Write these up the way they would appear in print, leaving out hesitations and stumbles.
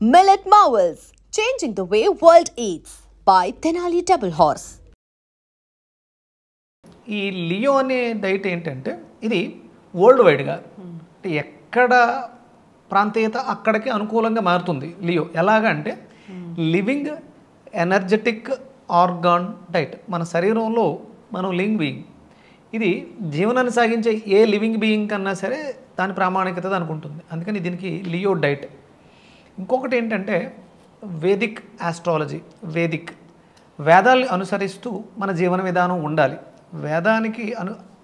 Millet Marvels, changing the way world eats by Tenali Double Horse. ఈ Leo అనే diet ఏంటంటే ఇది world వైడ్గా అంటే ఎక్కడ ప్రాంతీయత అక్కడికి అనుకూలంగా మారుతుంది లియో. ఎలాగంటే లివింగ్ ఎనర్జెటిక్ ఆర్గాన్ డైట్. మన శరీరంలో మనం లివింగ్ బీయింగ్, ఇది జీవనాన్ని సాగించే ఏ లివింగ్ బీయింగ్ కన్నా సరే దాని ప్రామాణికత అనుకుంటుంది. అందుకని దీనికి లియో డైట్. ఇంకొకటి ఏంటంటే వేదిక్ ఆస్ట్రాలజీ. వేదాల్ని అనుసరిస్తూ మన జీవన విధానం ఉండాలి. వేదానికి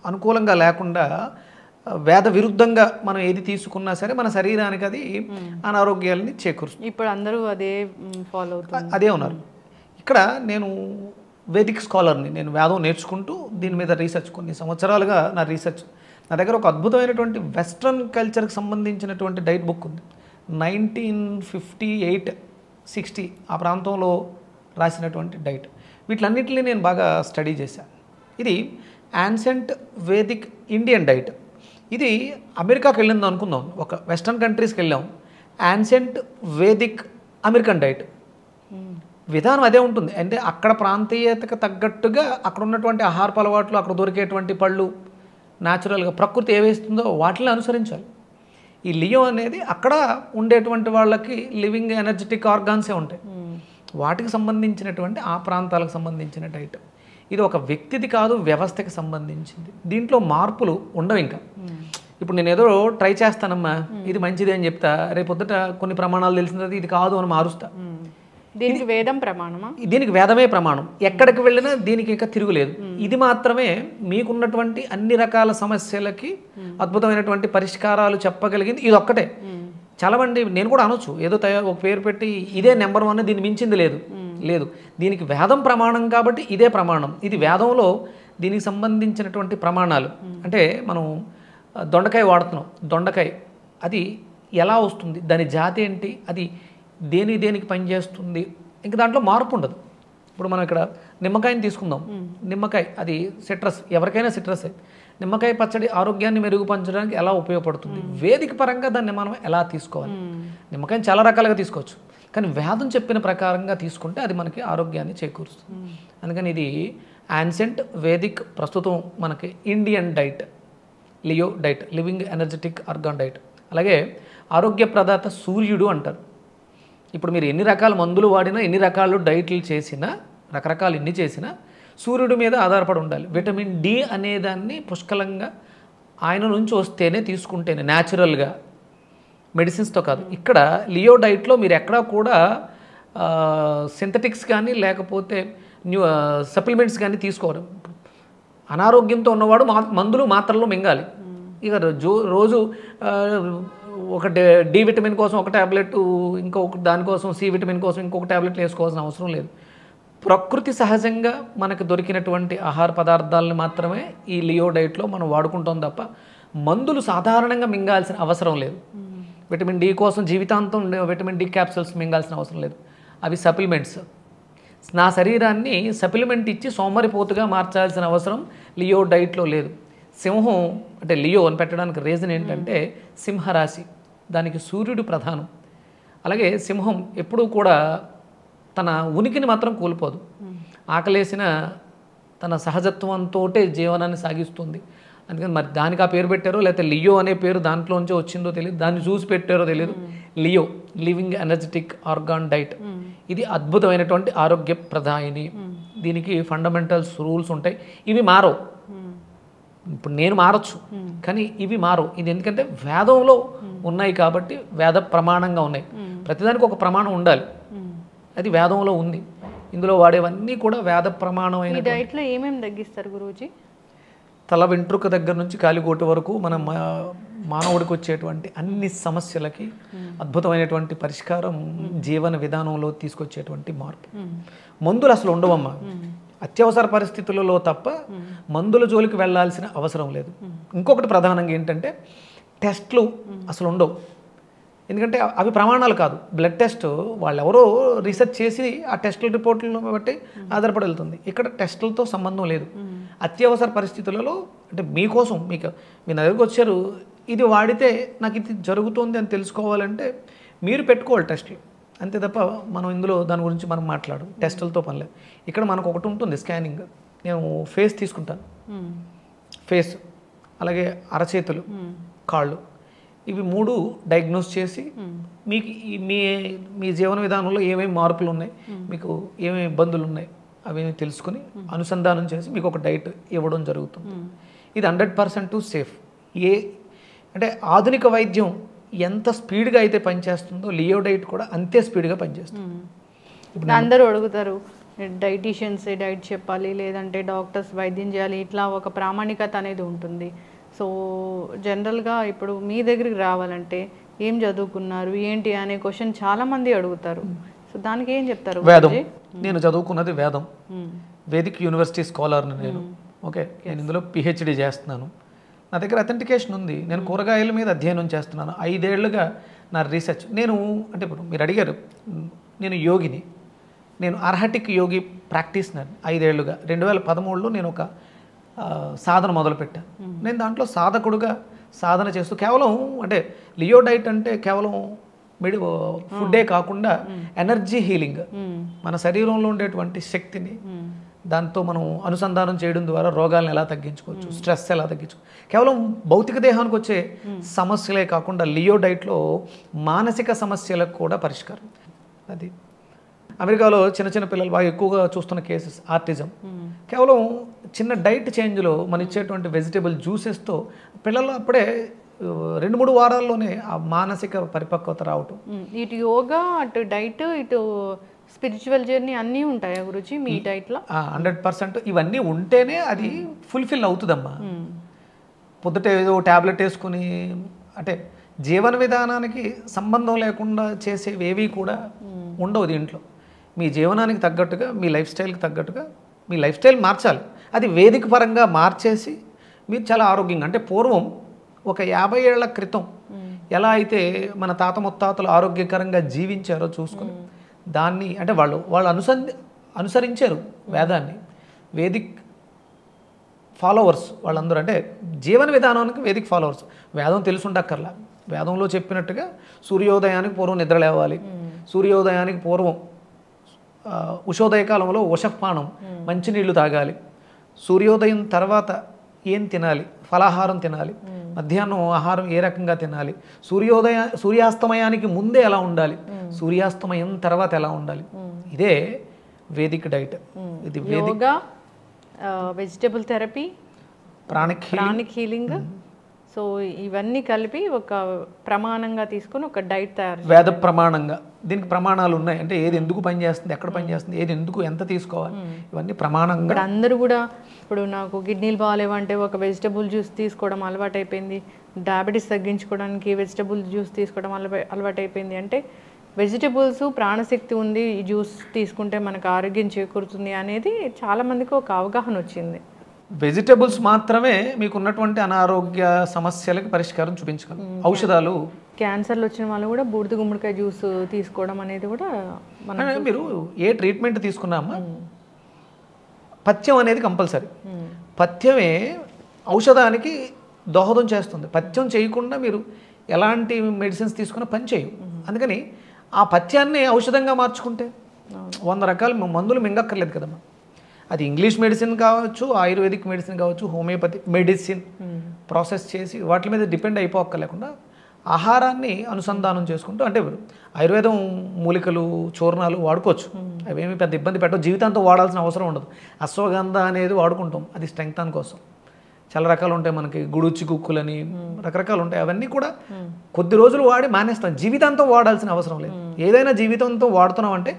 అనుకూలంగా లేకుండా వేద విరుద్ధంగా మనం ఏది తీసుకున్నా సరే మన శరీరానికి అది అనారోగ్యాలని చేకూరుస్తుంది. ఇప్పుడు అందరూ అదే ఫాలో అవుతారు, అదే ఉన్నారు. ఇక్కడ నేను వేదిక్ స్కాలర్ని, నేను వేదం నేర్చుకుంటూ దీని మీద రీసెర్చ్ కొన్ని సంవత్సరాలుగా నా దగ్గర ఒక అద్భుతమైనటువంటి వెస్ట్రన్ కల్చర్కి సంబంధించినటువంటి డైట్ బుక్ ఉంది. 1958-60 ఆ ప్రాంతంలో రాసినటువంటి డైట్. వీటిలన్నింటినీ నేను బాగా స్టడీ చేశాను. ఇది యాన్సెంట్ వేదిక్ ఇండియన్ డైట్. ఇది అమెరికాకి వెళ్ళింది అనుకుందాం, ఒక వెస్ట్రన్ కంట్రీస్కి వెళ్ళాం. యాన్సెంట్ వేదిక్ అమెరికన్ డైట్ విధానం అదే ఉంటుంది. అంటే అక్కడ ప్రాంతీయతకు తగ్గట్టుగా అక్కడ ఉన్నటువంటి ఆహారపు అలవాట్లు, అక్కడ దొరికేటువంటి పళ్ళు, న్యాచురల్గా ప్రకృతి ఏవేస్తుందో వాటిని అనుసరించాలి. ఈ లియో అనేది అక్కడ ఉండేటువంటి వాళ్ళకి లివింగ్ ఎనర్జెటిక్ ఆర్గాన్సే ఉంటాయి, వాటికి సంబంధించినటువంటి ఆ ప్రాంతాలకు సంబంధించిన డైట్. ఇది ఒక వ్యక్తిది కాదు, వ్యవస్థకి సంబంధించింది. దీంట్లో మార్పులు ఉండవు. ఇంకా ఇప్పుడు నేను ఏదో ట్రై చేస్తానమ్మా, ఇది మంచిది అని చెప్తా, రేపొద్దుట కొన్ని ప్రమాణాలు తెలిసిన తర్వాత ఇది కాదు అని మారుస్తా. దీనికి వేదం ప్రమాణమా? దీనికి వేదమే ప్రమాణం. ఎక్కడికి వెళ్ళినా దీనికి ఇంకా తిరుగులేదు. ఇది మాత్రమే మీకున్నటువంటి అన్ని రకాల సమస్యలకి అద్భుతమైనటువంటి పరిష్కారాలు చెప్పగలిగింది ఇది ఒక్కటే. చాలా మంది, నేను కూడా అనొచ్చు, ఏదో ఒక పేరు పెట్టి ఇదే నెంబర్ 1, దీన్ని మించింది లేదు. దీనికి వేదం ప్రమాణం కాబట్టి ఇదే ప్రమాణం. ఇది వేదంలో దీనికి సంబంధించినటువంటి ప్రమాణాలు. అంటే మనం దొండకాయ వాడుతున్నాం, దొండకాయ అది ఎలా వస్తుంది, దాని జాతి ఏంటి, అది దేనికి పనిచేస్తుంది, ఇంక దాంట్లో మార్పు ఉండదు. ఇప్పుడు మనం ఇక్కడ నిమ్మకాయని తీసుకుందాం. నిమ్మకాయ అది సిట్రస్, ఎవరికైనా సిట్రసే. నిమ్మకాయ పచ్చడి ఆరోగ్యాన్ని మెరుగుపరచడానికి ఎలా ఉపయోగపడుతుంది, వేదిక పరంగా దాన్ని మనం ఎలా తీసుకోవాలి. నిమ్మకాయని చాలా రకాలుగా తీసుకోవచ్చు, కానీ వేదం చెప్పిన ప్రకారంగా తీసుకుంటే అది మనకి ఆరోగ్యాన్ని చేకూరుస్తుంది. అందుకని ఇది యాన్సెంట్ వేదిక్, ప్రస్తుతం మనకి Indian diet, Leo diet, living energetic organ diet. అలాగే ఆరోగ్య ప్రదాత సూర్యుడు అంటారు. ఇప్పుడు మీరు ఎన్ని రకాల మందులు వాడినా, ఎన్ని రకాల డైట్లు చేసినా, రకరకాలు ఎన్ని చేసినా సూర్యుడి మీద ఆధారపడి ఉండాలి. విటమిన్ డి అనేదాన్ని పుష్కలంగా ఆయన నుంచి వస్తేనే తీసుకుంటేనే, న్యాచురల్గా, మెడిసిన్స్తో కాదు. ఇక్కడ లియో డైట్లో మీరు ఎక్కడా కూడా సింథటిక్స్ కానీ లేకపోతే సప్లిమెంట్స్ కానీ తీసుకోరు. అనారోగ్యంతో ఉన్నవాడు మందులు మాత్రల్లో మింగాలి. ఇక రోజు ఒక డి విటమిన్ కోసం ఒక ట్యాబ్లెట్, ఇంకొక దానికోసం సి విటమిన్ కోసం ఇంకొక ట్యాబ్లెట్ వేసుకోవాల్సిన అవసరం లేదు. ప్రకృతి సహజంగా మనకు దొరికినటువంటి ఆహార పదార్థాలను మాత్రమే ఈ లియో డైట్లో మనం వాడుకుంటాం తప్ప మందులు సాధారణంగా మింగాల్సిన అవసరం లేదు. విటమిన్ డి కోసం జీవితాంతం విటమిన్ డి క్యాప్సూల్స్ మింగాల్సిన అవసరం లేదు. అవి సప్లిమెంట్స్. నా శరీరాన్ని సప్లిమెంట్ ఇచ్చి సోమరిపోతుగా మార్చాల్సిన అవసరం లియో డైట్లో లేదు. సింహం అంటే లియో అని పెట్టడానికి రీజన్ ఏంటంటే సింహరాశి, దానికి సూర్యుడు ప్రధానం. అలాగే సింహం ఎప్పుడూ కూడా తన ఉనికిని మాత్రం కోల్పోదు. ఆకలేసిన తన సహజత్వంతో జీవనాన్ని సాగిస్తుంది. అందుకని మరి దానికి ఆ పేరు పెట్టారో లేకపోతే లియో అనే పేరు దాంట్లోంచే వచ్చిందో తెలియదు, దాన్ని చూసి పెట్టారో తెలియదు. Leo, living energetic organ diet. ఇది అద్భుతమైనటువంటి ఆరోగ్య ప్రదాయిని. దీనికి ఫండమెంటల్స్, రూల్స్ ఉంటాయి. ఇవి మారవు. ఇప్పుడు నేను మారచ్చు, కానీ ఇవి మారవు. ఇది ఎందుకంటే వేదంలో ఉన్నాయి కాబట్టి వేద ప్రమాణంగా ఉన్నాయి. ప్రతిదానికి ఒక ప్రమాణం ఉండాలి, అది వేదంలో ఉంది. ఇందులో వాడేవన్నీ కూడా వేద ప్రమాణమైన. డైట్లో ఏమేమి తగ్గిస్తారు గురూజీ? తల వెంట్రుక దగ్గర నుంచి కాలిగోటు వరకు మన మానవుడికి వచ్చేటువంటి అన్ని సమస్యలకి అద్భుతమైనటువంటి పరిష్కారం జీవన విధానంలో తీసుకొచ్చేటువంటి మార్పు. మందులు అసలు ఉండవమ్మా. అత్యవసర పరిస్థితులలో తప్ప మందుల జోలికి వెళ్ళాల్సిన అవసరం లేదు. ఇంకొకటి ప్రధానంగా ఏంటంటే టెస్ట్లు అసలు ఉండవు. ఎందుకంటే అవి ప్రమాణాలు కాదు. బ్లడ్ టెస్ట్ వాళ్ళు ఎవరో రీసెర్చ్ చేసి ఆ టెస్టుల రిపోర్ట్లను బట్టి ఆధారపడి వెళ్తుంది. ఇక్కడ టెస్టులతో సంబంధం లేదు. అత్యవసర పరిస్థితులలో అంటే మీకోసం మీ దగ్గరకు వచ్చారు, ఇది వాడితే నాకు ఇది జరుగుతుంది అని తెలుసుకోవాలంటే మీరు పెట్టుకోవాలి టెస్టులు. అంతే తప్ప మనం ఇందులో దాని గురించి మనం మాట్లాడు టెస్టులతో పని లేదు. ఇక్కడ మనకు ఒకటి ఉంటుంది స్కానింగ్. నేను ఫేస్ తీసుకుంటాను, ఫేస్ అలాగే అరచేతులు, కాళ్ళు, ఇవి 3 డయాగ్నోస్ చేసి మీకు మీ మీ జీవన విధానంలో ఏమేమి మార్పులు ఉన్నాయి, మీకు ఏమేమి ఇబ్బందులు ఉన్నాయి అవి తెలుసుకుని అనుసంధానం చేసి మీకు ఒక డైట్ ఇవ్వడం జరుగుతుంది. ఇది 100% సేఫ్. అంటే ఆధునిక వైద్యం ఎంత స్పీడ్గా అయితే పనిచేస్తుందో లియో డైట్ కూడా అంతే స్పీడ్గా పనిచేస్తుంది. ఇప్పుడు అందరూ అడుగుతారు డైటీషియన్స్ డైట్ చెప్పాలి, లేదంటే డాక్టర్స్ వైద్యం చేయాలి, ఇట్లా ఒక ప్రామాణికత అనేది ఉంటుంది. సో జనరల్గా ఇప్పుడు మీ దగ్గరికి రావాలంటే ఏం చదువుకున్నారు ఏంటి అనే క్వశ్చన్ చాలామంది అడుగుతారు. సో దానికి ఏం చెప్తారు? వేదం. నేను చదువుకున్నది వేదం, వేదిక్ యూనివర్సిటీ స్కాలర్ని నేను. ఓకే, నేను ఇందులో పిహెచ్డి చేస్తున్నాను. నా దగ్గర అథెంటికేషన్ ఉంది. నేను కూరగాయల మీద అధ్యయనం చేస్తున్నాను. 5 ఏళ్లుగా నా రీసెర్చ్. అంటే ఇప్పుడు మీరు అడిగారు, నేను యోగిని, నేను అర్హటిక్ యోగి ప్రాక్టీస్నర్ 5 ఏళ్లుగా. 2013లో నేను ఒక సాధన మొదలుపెట్టాను. నేను దాంట్లో సాధకుడుగా సాధన చేస్తూ కేవలం అంటే లియో డైట్ అంటే కేవలం ఫుడ్డే కాకుండా ఎనర్జీ హీలింగ్, మన శరీరంలో ఉండేటువంటి శక్తిని దాంతో మనం అనుసంధానం చేయడం ద్వారా రోగాలను ఎలా తగ్గించుకోవచ్చు, స్ట్రెస్ ఎలా తగ్గించుకోవచ్చు. కేవలం భౌతిక దేహానికి వచ్చే సమస్యలే కాకుండా లియో డైట్లో మానసిక సమస్యలకు కూడా పరిష్కారం. అది అమెరికాలో చిన్న చిన్న పిల్లలు బాగా ఎక్కువగా చూస్తున్న కేసెస్ ఆర్టిజం. కేవలం చిన్న డైట్ చేంజ్లో మనం ఇచ్చేటువంటి వెజిటేబుల్ జ్యూసెస్తో పిల్లలు అప్పుడే 2-3 వారాల్లోనే ఆ మానసిక పరిపక్వత రావటం. ఇటు యోగా, అటు డైట్, ఇటు స్పిరిచువల్ జర్నీ అన్నీ ఉంటాయా గురుజీ మీ డైట్లో? 100% ఇవన్నీ ఉంటేనే అది ఫుల్ఫిల్ అవుతుందమ్మా. పొద్దుట ఏదో ట్యాబ్లెట్ వేసుకుని అంటే జీవన విధానానికి సంబంధం లేకుండా చేసేవేవి కూడా ఉండవు దీంట్లో. మీ జీవనానికి తగ్గట్టుగా, మీ లైఫ్ స్టైల్కి తగ్గట్టుగా మీ లైఫ్ స్టైల్ మార్చాలి. అది వేదిక పరంగా మార్చేసి మీరు చాలా ఆరోగ్యంగా, అంటే పూర్వం ఒక 50 ఏళ్ల క్రితం ఎలా అయితే మన తాత ముత్తాతలు ఆరోగ్యకరంగా జీవించారో చూసుకుని దాన్ని అంటే వాళ్ళు అనుసరించారు వేదాన్ని. వేదిక్ ఫాలోవర్స్ వాళ్ళందరూ, అంటే జీవన విధానానికి వేదిక్ ఫాలోవర్స్. వేదం తెలుసుండక్కర్లా. వేదంలో చెప్పినట్టుగా సూర్యోదయానికి పూర్వం నిద్ర లేవాలి, సూర్యోదయానికి పూర్వం ఉషోదయ కాలంలో ఉషపానం మంచినీళ్ళు తాగాలి, సూర్యోదయం తర్వాత ఏం తినాలి, ఫలాహారం తినాలి, మధ్యాహ్నం ఆహారం ఏ రకంగా తినాలి, సూర్యాస్తమయానికి ముందే ఎలా ఉండాలి, సూర్యాస్తమయం తర్వాత ఎలా ఉండాలి. ఇదే వేదిక్ డైట్. ఇది yoga, vegetable therapy, pranic healing. So ఇవన్నీ కలిపి ఒక ప్రమాణంగా తీసుకొని ఒక డైట్ తయారు, వేద ప్రమాణంగా. దీనికి ప్రమాణాలు ఉన్నాయి. అంటే ఏది ఎందుకు పనిచేస్తుంది, ఎక్కడ పనిచేస్తుంది, ఏది ఎందుకు ఎంత తీసుకోవాలి, ఇవన్నీ ప్రమాణంగా. ఇప్పుడు అందరూ కూడా ఇప్పుడు నాకు కిడ్నీలు బాగాలేవంటే ఒక వెజిటబుల్ జ్యూస్ తీసుకోవడం అలవాటు అయిపోయింది, డయాబెటీస్ తగ్గించుకోవడానికి వెజిటబుల్ జ్యూస్ తీసుకోవడం అలవాటు అయిపోయింది. అంటే వెజిటబుల్స్ ప్రాణశక్తి ఉంది, ఈ జ్యూస్ తీసుకుంటే మనకు ఆరోగ్యం చేకూరుతుంది అనేది చాలామందికి ఒక అవగాహన వచ్చింది. వెజిటబుల్స్ మాత్రమే మీకు ఉన్నటువంటి అనారోగ్య సమస్యలకు పరిష్కారం చూపించగలరు. ఔషధాలు, క్యాన్సర్లు వచ్చిన వాళ్ళు కూడా బూడిద గుమ్మడికాయ జ్యూస్ తీసుకోవడం అనేది కూడా మీరు ఏ ట్రీట్మెంట్ తీసుకున్నామా పథ్యం అనేది కంపల్సరీ. పథ్యమే ఔషధానికి దోహదం చేస్తుంది. పథ్యం చేయకుండా మీరు ఎలాంటి మెడిసిన్స్ తీసుకున్నా పని చేయవు. అందుకని ఆ పథ్యాన్ని ఔషధంగా మార్చుకుంటే 100 రకాల మందులు మింగక్కర్లేదు కదమ్మా. అది ఇంగ్లీష్ మెడిసిన్ కావచ్చు, ఆయుర్వేదిక్ మెడిసిన్ కావచ్చు, హోమియోపతి మెడిసిన్ ప్రాసెస్ చేసి వాటి మీద డిపెండ్ అయిపోక్కర్లేకుండా ఆహారాన్ని అనుసంధానం చేసుకుంటూ, అంటే ఆయుర్వేదం మూలికలు చూర్ణాలు వాడుకోవచ్చు, అవేమి పెద్ద ఇబ్బంది పెట్టవు, జీవితాంతం వాడాల్సిన అవసరం ఉండదు. అశ్వగంధ అనేది వాడుకుంటాం, అది స్ట్రెంగ్తన్ కోసం. చాలా రకాలు ఉంటాయి మనకి, గుడుచి కుక్కులని రకరకాలు ఉంటాయి. అవన్నీ కూడా కొద్ది రోజులు వాడి మానేస్తాం, జీవితాంతం వాడాల్సిన అవసరం లేదు. ఏదైనా జీవితంతో వాడుతున్నాం అంటే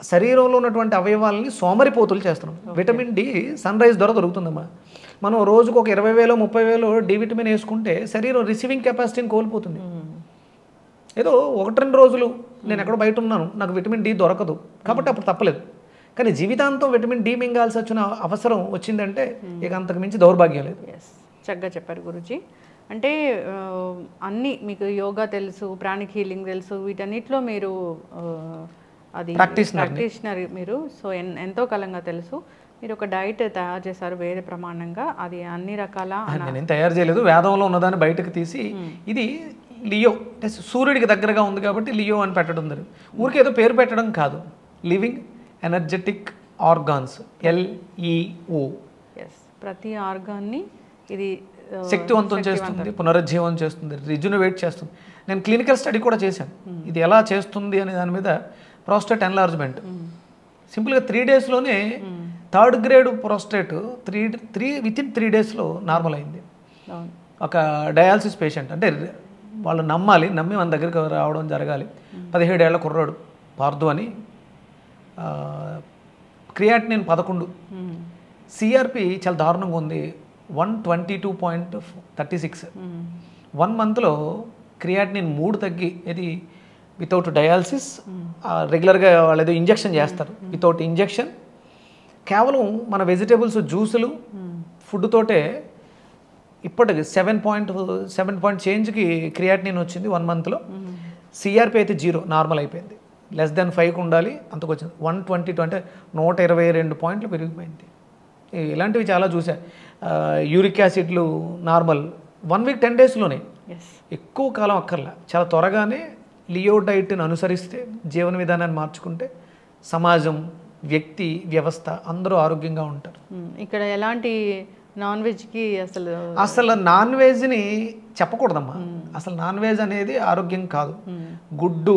శరీరంలో ఉన్నటువంటి అవయవాలని సోమరిపోతులు చేస్తున్నాం. విటమిన్ డి సన్ రైజ్ ద్వారా దొరుకుతుందమ్మా. మనం రోజుకు ఒక 20,000 30,000 డి విటమిన్ వేసుకుంటే శరీరం రిసీవింగ్ కెపాసిటీని కోల్పోతుంది. ఏదో 1-2 రోజులు నేను ఎక్కడో బయట ఉన్నాను, నాకు విటమిన్ డి దొరకదు కాబట్టి అప్పుడు తప్పలేదు. కానీ జీవితాంతం విటమిన్ డి మింగాల్సి వచ్చిన అవసరం వచ్చిందంటే ఇక అంతకు మించి దౌర్భాగ్యం లేదు. చక్కగా చెప్పారు గురుజీ. అంటే అన్నీ మీకు యోగా తెలుసు, ప్రాణిక్ హీలింగ్ తెలుసు, వీటన్నిటిలో మీరు అది ప్రాక్టీషనర్ మీరు. సో ఎంతో కాలంగా తెలుసు. మీరు ఒక డైట్ తయారు చేశారు వేద ప్రమాణంగా, అది అన్ని రకాల. నేను తయారు చేయలేదు, వేదంలో ఉన్నదాన్ని బయటకు తీసి ఇది లియో అంటే సూర్యుడికి దగ్గరగా ఉంది కాబట్టి లియో అని పెట్టడం జరిగింది. ఊరికి ఏదో పేరు పెట్టడం కాదు, living energetic organs, LEO. Yes, ప్రతి ఆర్గాన్ని ఇది శక్తివంతం చేస్తుంది, పునరుజ్జీవం చేస్తుంది, రిజునవేట్ చేస్తుంది. నేను క్లినికల్ స్టడీ కూడా చేశాను ఇది ఎలా చేస్తుంది అనే దాని మీద. ప్రోస్టేట్ ఎన్లార్జ్మెంట్ సింపుల్గా 3 డేస్లోనే 3rd గ్రేడ్ ప్రోస్టేట్ వితిన్ 3 డేస్లో నార్మల్ అయింది. ఒక డయాలసిస్ పేషెంట్, అంటే వాళ్ళు నమ్మి మన దగ్గరికి రావడం జరగాలి. 17 ఏళ్ల కుర్రాడు పార్దు అని, క్రియాటినిన్ 11, సిఆర్పి చాలా దారుణంగా ఉంది 122.36. 1 మంత్లో క్రియాటినిన్ 3 తగ్గి, ఇది వితౌట్ డయాలసిస్. రెగ్యులర్గా వాళ్ళు ఏదో ఇంజెక్షన్ చేస్తారు, వితౌట్ ఇంజెక్షన్ కేవలం మన వెజిటేబుల్స్ జ్యూసులు ఫుడ్ తోటే ఇప్పటికి 7 చేంజ్కి క్రియాటినిన్ వచ్చింది 1 మంత్లో. సిఆర్పి అయితే 0 నార్మల్ అయిపోయింది. లెస్ దెన్ 5కి ఉండాలి, అంతకు వచ్చింది 122, అంటే 122 పాయింట్లు పెరిగిపోయింది. ఇలాంటివి చాలా చూసా. యూరిక్ యాసిడ్లు నార్మల్ 1 వీక్ 10 డేస్లోనే, ఎక్కువ కాలం అక్కర్లా, చాలా త్వరగానే లియో డైట్ని అనుసరిస్తే, జీవన విధానాన్ని మార్చుకుంటే సమాజం, వ్యక్తి, వ్యవస్థ అందరూ ఆరోగ్యంగా ఉంటారు. ఇక్కడ ఎలాంటి నాన్ వెజ్కి అసలు నాన్ వెజ్ని చెప్పకూడదమ్మా. అసలు నాన్ వెజ్ అనేది ఆరోగ్యం కాదు. గుడ్డు,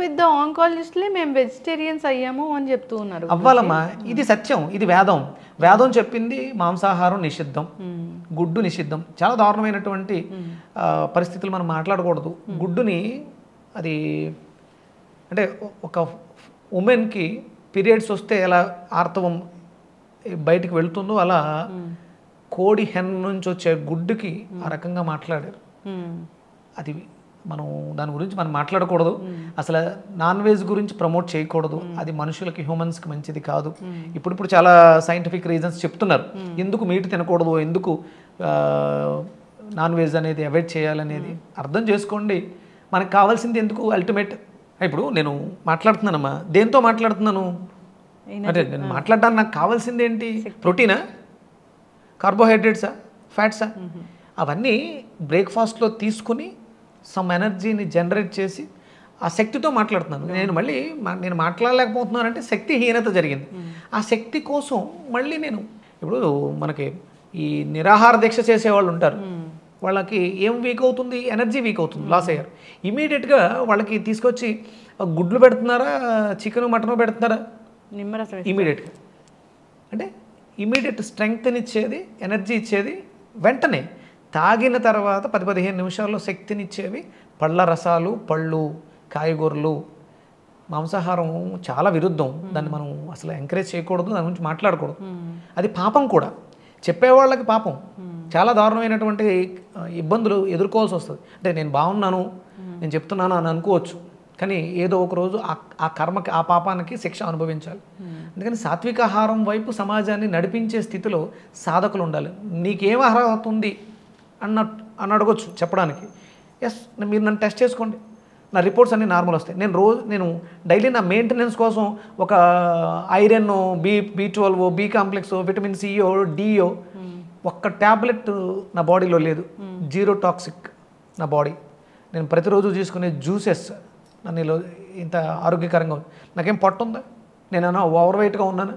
పెద్ద ఆంకాలజిస్టులే మేము వెజిటేరియన్స్ అయ్యాము అని చెప్తూ ఉన్నారు. అవ్వాలమ్మా, ఇది సత్యం, ఇది వేదం చెప్పింది మాంసాహారం నిషిద్ధం, గుడ్డు నిషిద్ధం. చాలా దారుణమైనటువంటి పరిస్థితులు మనం మాట్లాడకూడదు. గుడ్డుని అది అంటే ఒక ఉమెన్కి పీరియడ్స్ వస్తే ఎలా ఆర్తవం బయటికి వెళ్తుందో అలా కోడి హెన్ నుంచి వచ్చే గుడ్డుకి ఆ రకంగా మాట్లాడారు. అది మనం దాని గురించి మనం మాట్లాడకూడదు. అసలు నాన్ వెజ్ గురించి ప్రమోట్ చేయకూడదు, అది మనుషులకి, హ్యూమన్స్కి మంచిది కాదు. ఇప్పుడు చాలా సైంటిఫిక్ రీజన్స్ చెప్తున్నారు ఎందుకు మీట్ తినకూడదు, ఎందుకు నాన్ వెజ్ అనేది అవాయిడ్ చేయాలనేది. అర్థం చేసుకోండి, మనకు కావాల్సింది ఎందుకు అల్టిమేట్. ఇప్పుడు నేను మాట్లాడుతున్నానమ్మా, దేంతో మాట్లాడుతున్నాను అంటే నేను మాట్లాడడానికి నాకు కావాల్సింది ఏంటి? ప్రోటీనా, కార్బోహైడ్రేట్సా, ఫ్యాట్సా? అవన్నీ బ్రేక్ఫాస్ట్లో తీసుకుని సమ్ ఎనర్జీని జనరేట్ చేసి ఆ శక్తితో మాట్లాడుతున్నాను. నేను మాట్లాడలేకపోతున్నానంటే శక్తిహీనత జరిగింది. ఆ శక్తి కోసం మళ్ళీ నేను ఇప్పుడు మనకి ఈ నిరాహార దీక్ష చేసేవాళ్ళు ఉంటారు, వాళ్ళకి ఏం వీక్ అవుతుంది? ఎనర్జీ వీక్ అవుతుంది, లాస్ అయ్యారు. ఇమీడియట్గా వాళ్ళకి తీసుకొచ్చి గుడ్లు పెడుతున్నారా, చికెన్ మటన్ పెడుతున్నారా? ఇమీడియట్గా అంటే ఇమీడియట్ స్ట్రెంగ్త్ని ఇచ్చేది, ఎనర్జీ ఇచ్చేది వెంటనే. తాగిన తర్వాత 10-15 నిమిషాల్లో శక్తినిచ్చేవి పళ్ళ రసాలు, పళ్ళు, కాయగూరలు. మాంసాహారం చాలా విరుద్ధం, దాన్ని మనం అసలు ఎంకరేజ్ చేయకూడదు, దాని గురించి మాట్లాడకూడదు. అది పాపం కూడా, చెప్పేవాళ్ళకి పాపం. చాలా దారుణమైనటువంటి ఇబ్బందులు ఎదుర్కోవాల్సి వస్తుంది. అంటే నేను బాగున్నాను, నేను చెప్తున్నాను అని అనుకోవచ్చు, కానీ ఏదో ఒక రోజు ఆ కర్మకి, ఆ పాపానికి శిక్ష అనుభవించాలి. అందుకని సాత్వికాహారం వైపు సమాజాన్ని నడిపించే స్థితిలో సాధకులు ఉండాలి. నీకేం అర్హత ఉంది అని అడగొచ్చు చెప్పడానికి. ఎస్, మీరు నన్ను టెస్ట్ చేసుకోండి, నా రిపోర్ట్స్ అన్నీ నార్మల్ వస్తాయి. నేను డైలీ నా మెయింటెనెన్స్ కోసం ఒక iron, B12, B complex, vitamin సియో, డియో ఒక్క ట్యాబ్లెట్ నా బాడీలో లేదు. 0 టాక్సిక్ నా బాడీ. నేను ప్రతిరోజు తీసుకునే జ్యూసెస్ నన్ను ఇంత ఆరోగ్యకరంగా ఉంది. నాకేం పట్టుందా? నేను ఓవర్ వెయిట్గా ఉన్నాను,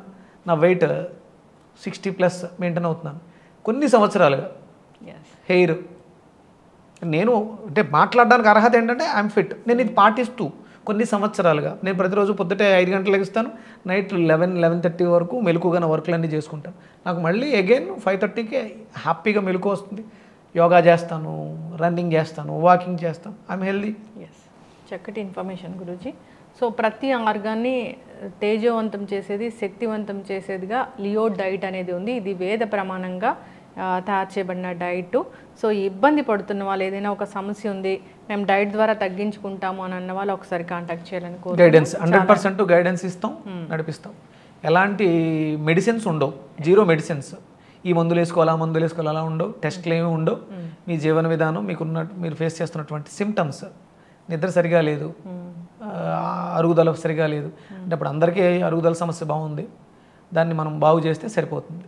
నా వెయిట్ 60+ మెయింటైన్ అవుతున్నాను కొన్ని సంవత్సరాలుగా. హెయిర్, నేను అంటే మాట్లాడడానికి అర్హత ఏంటంటే ఐఎమ్ ఫిట్. నేను ఇది పాటిస్తూ కొన్ని సంవత్సరాలుగా నేను ప్రతిరోజు పొద్దుటే 5 గంటలకు ఇస్తాను, నైట్ 11-11:30 వరకు మెలకుగా నా వర్క్లన్నీ చేసుకుంటాను. నాకు మళ్ళీ అగైన్ 5:30కి హ్యాపీగా మెలకు వస్తుంది. యోగా చేస్తాను, రన్నింగ్ చేస్తాను, వాకింగ్ చేస్తాను, ఐఎమ్ హెల్దీ. చక్కటి ఇన్ఫర్మేషన్ గురూజీ. సో ప్రతి ఆర్గాన్ని తేజవంతం చేసేది, శక్తివంతం చేసేదిగా లియో డైట్ అనేది ఉంది. ఇది వేద ప్రమాణంగా తయారు చేయబడిన డైట్. సో ఇబ్బంది పడుతున్న వాళ్ళు, ఏదైనా ఒక సమస్య ఉంది, మేము డైట్ ద్వారా తగ్గించుకుంటాము అని అన్న వాళ్ళు ఒకసారి కాంటాక్ట్ చేయాలని గైడెన్స్ 100% గైడెన్స్ ఇస్తాం, నడిపిస్తాం. ఎలాంటి మెడిసిన్స్ ఉండవు, 0 మెడిసిన్స్. ఈ మందులు వేసుకోవాలి, ఆ మందులు వేసుకోవాలి అలా ఉండవు. టెస్ట్లు ఏమి ఉండవు. మీ జీవన విధానం, మీరు ఫేస్ చేస్తున్నటువంటి సిమ్టమ్స్, నిద్ర సరిగా లేదు, అరుగుదల సరిగా లేదు అంటే, అప్పుడు అందరికీ అరుగుదల సమస్య బాగుంది, దాన్ని మనం బాగు చేస్తే సరిపోతుంది.